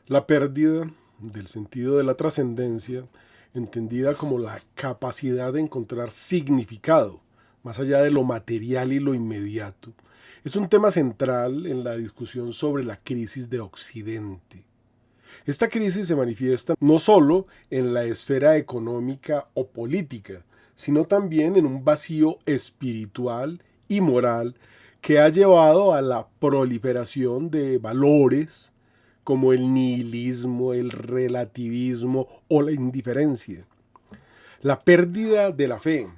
La pérdida del sentido de la trascendencia, entendida como la capacidad de encontrar significado más allá de lo material y lo inmediato, es un tema central en la discusión sobre la crisis de Occidente. Esta crisis se manifiesta no solo en la esfera económica o política, sino también en un vacío espiritual y moral que ha llevado a la proliferación de valores como el nihilismo, el relativismo o la indiferencia. La pérdida de la fe,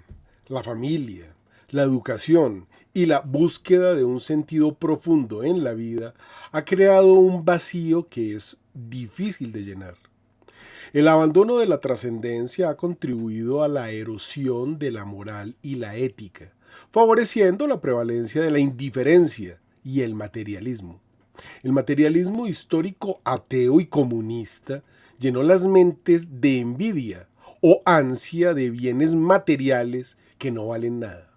la familia, la educación y la búsqueda de un sentido profundo en la vida ha creado un vacío que es difícil de llenar. El abandono de la trascendencia ha contribuido a la erosión de la moral y la ética, favoreciendo la prevalencia de la indiferencia y el materialismo. El materialismo histórico ateo y comunista llenó las mentes de envidia o ansia de bienes materiales que no valen nada.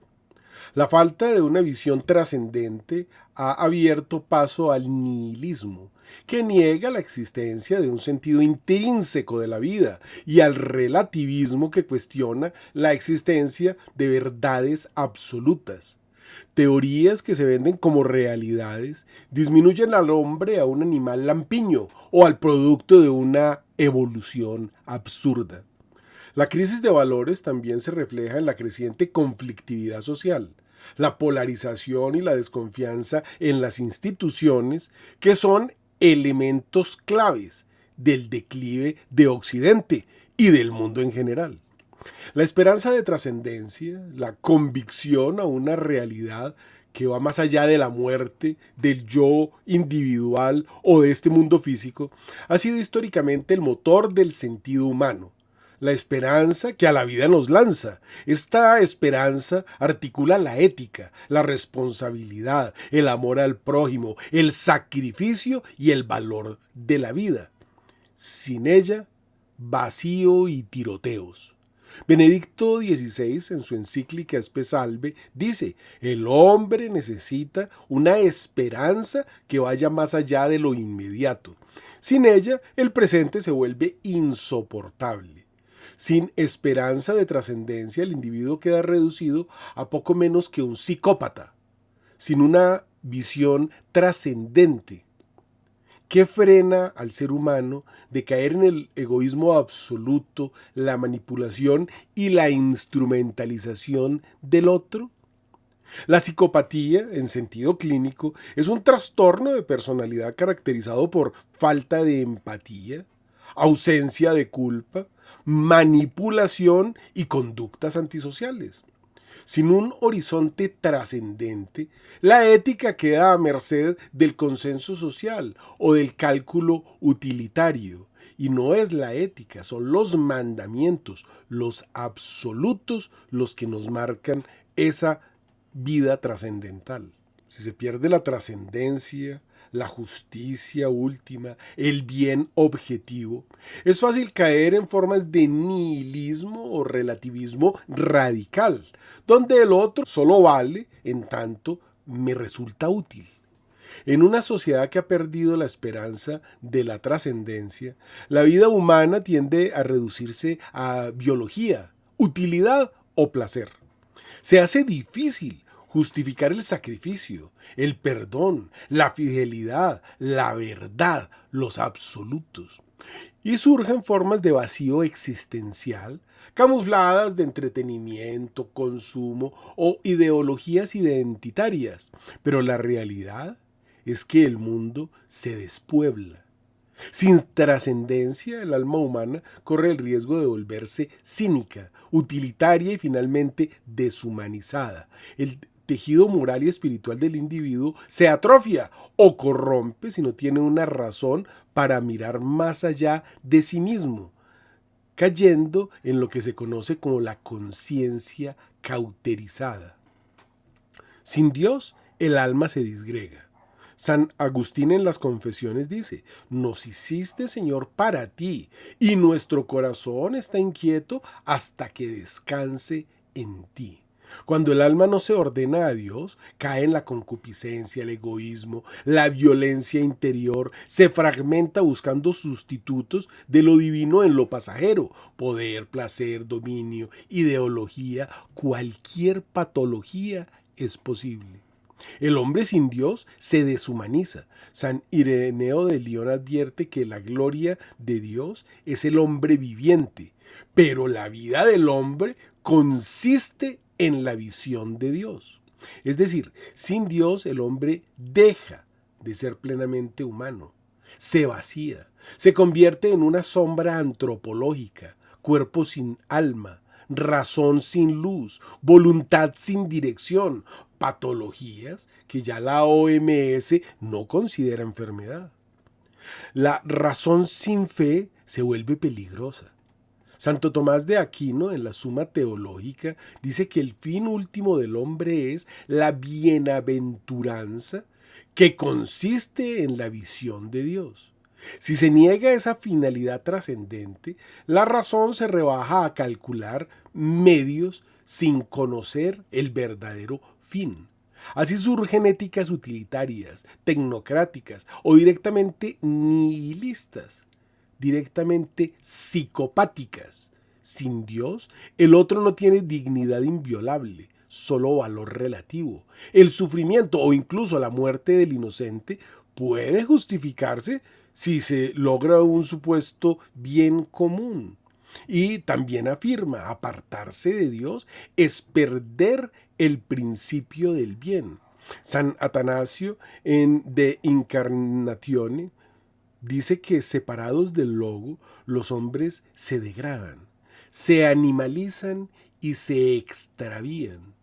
La falta de una visión trascendente ha abierto paso al nihilismo, que niega la existencia de un sentido intrínseco de la vida, y al relativismo, que cuestiona la existencia de verdades absolutas. Teorías que se venden como realidades disminuyen al hombre a un animal lampiño o al producto de una evolución absurda. La crisis de valores también se refleja en la creciente conflictividad social, la polarización y la desconfianza en las instituciones, que son elementos claves del declive de Occidente y del mundo en general. La esperanza de trascendencia, la convicción a una realidad que va más allá de la muerte, del yo individual o de este mundo físico, ha sido históricamente el motor del sentido humano. La esperanza que a la vida nos lanza. Esta esperanza articula la ética, la responsabilidad, el amor al prójimo, el sacrificio y el valor de la vida. Sin ella, vacío y tiroteos. Benedicto XVI, en su encíclica Espe Salve, dice: el hombre necesita una esperanza que vaya más allá de lo inmediato. Sin ella, el presente se vuelve insoportable. Sin esperanza de trascendencia, el individuo queda reducido a poco menos que un psicópata. Sin una visión trascendente, ¿qué frena al ser humano de caer en el egoísmo absoluto, la manipulación y la instrumentalización del otro? La psicopatía, en sentido clínico, es un trastorno de personalidad caracterizado por falta de empatía, ausencia de culpa, manipulación y conductas antisociales. Sin un horizonte trascendente, la ética queda a merced del consenso social o del cálculo utilitario. Y no es la ética, son los mandamientos, los absolutos, los que nos marcan esa vida trascendental. Si se pierde la trascendencia, la justicia última, el bien objetivo, es fácil caer en formas de nihilismo o relativismo radical, donde el otro solo vale en tanto me resulta útil. En una sociedad que ha perdido la esperanza de la trascendencia, la vida humana tiende a reducirse a biología, utilidad o placer. Se hace difícil justificar el sacrificio, el perdón, la fidelidad, la verdad, los absolutos. Y surgen formas de vacío existencial, camufladas de entretenimiento, consumo o ideologías identitarias. Pero la realidad es que el mundo se despuebla. Sin trascendencia, el alma humana corre el riesgo de volverse cínica, utilitaria y finalmente deshumanizada. El tejido moral y espiritual del individuo se atrofia o corrompe si no tiene una razón para mirar más allá de sí mismo, cayendo en lo que se conoce como la conciencia cauterizada. Sin Dios, el alma se disgrega. San Agustín en las Confesiones dice: nos hiciste, Señor, para ti, y nuestro corazón está inquieto hasta que descanse en ti. Cuando el alma no se ordena a Dios, cae en la concupiscencia, el egoísmo, la violencia interior, se fragmenta buscando sustitutos de lo divino en lo pasajero, poder, placer, dominio, ideología, cualquier patología es posible. El hombre sin Dios se deshumaniza. San Ireneo de León advierte que la gloria de Dios es el hombre viviente, pero la vida del hombre consiste en la visión de Dios. Es decir, sin Dios el hombre deja de ser plenamente humano, se vacía, se convierte en una sombra antropológica, cuerpo sin alma, razón sin luz, voluntad sin dirección, patologías que ya la OMS no considera enfermedad. La razón sin fe se vuelve peligrosa. Santo Tomás de Aquino, en la Suma Teológica, dice que el fin último del hombre es la bienaventuranza que consiste en la visión de Dios. Si se niega esa finalidad trascendente, la razón se rebaja a calcular medios sin conocer el verdadero fin. Así surgen éticas utilitarias, tecnocráticas o directamente nihilistas, directamente psicopáticas. Sin Dios, el otro no tiene dignidad inviolable, solo valor relativo. El sufrimiento o incluso la muerte del inocente puede justificarse si se logra un supuesto bien común. Y también afirma, apartarse de Dios es perder el principio del bien. San Atanasio en De Incarnatione dice que separados del logo, los hombres se degradan, se animalizan y se extravían.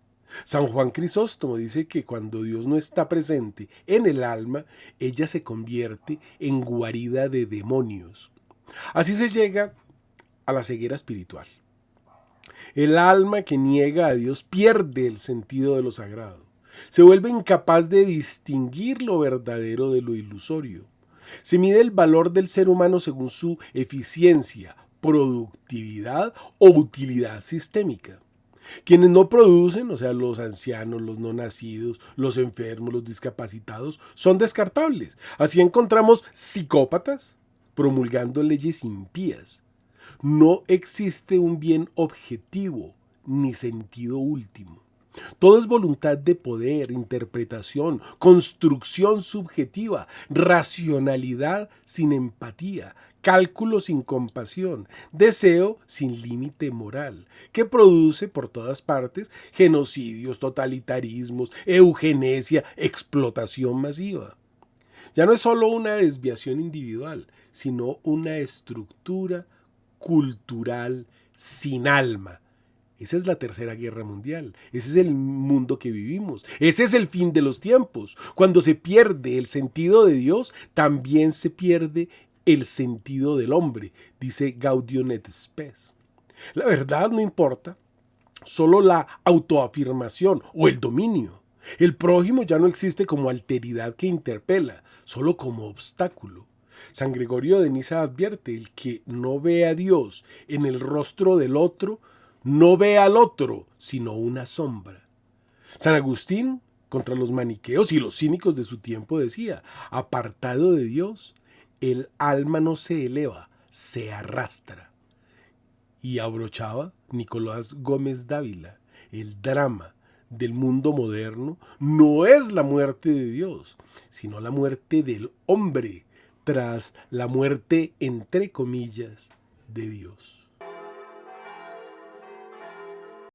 San Juan Crisóstomo dice que cuando Dios no está presente en el alma, ella se convierte en guarida de demonios. Así se llega a la ceguera espiritual. El alma que niega a Dios pierde el sentido de lo sagrado. Se vuelve incapaz de distinguir lo verdadero de lo ilusorio. Se mide el valor del ser humano según su eficiencia, productividad o utilidad sistémica. Quienes no producen, o sea, los ancianos, los no nacidos, los enfermos, los discapacitados, son descartables. Así encontramos psicópatas promulgando leyes impías. No existe un bien objetivo ni sentido último. Todo es voluntad de poder, interpretación, construcción subjetiva, racionalidad sin empatía, cálculo sin compasión, deseo sin límite moral, que produce por todas partes genocidios, totalitarismos, eugenesia, explotación masiva. Ya no es solo una desviación individual, sino una estructura cultural sin alma. Esa es la Tercera Guerra Mundial. Ese es el mundo que vivimos. Ese es el fin de los tiempos. Cuando se pierde el sentido de Dios, también se pierde el sentido del hombre, dice Gaudium et Spes. La verdad no importa, solo la autoafirmación o el dominio. El prójimo ya no existe como alteridad que interpela, solo como obstáculo. San Gregorio de Niza advierte: el que no ve a Dios en el rostro del otro, no ve al otro, sino una sombra. San Agustín, contra los maniqueos y los cínicos de su tiempo, decía: apartado de Dios, el alma no se eleva, se arrastra. Y abrochaba Nicolás Gómez Dávila: el drama del mundo moderno no es la muerte de Dios, sino la muerte del hombre tras la muerte, entre comillas, de Dios.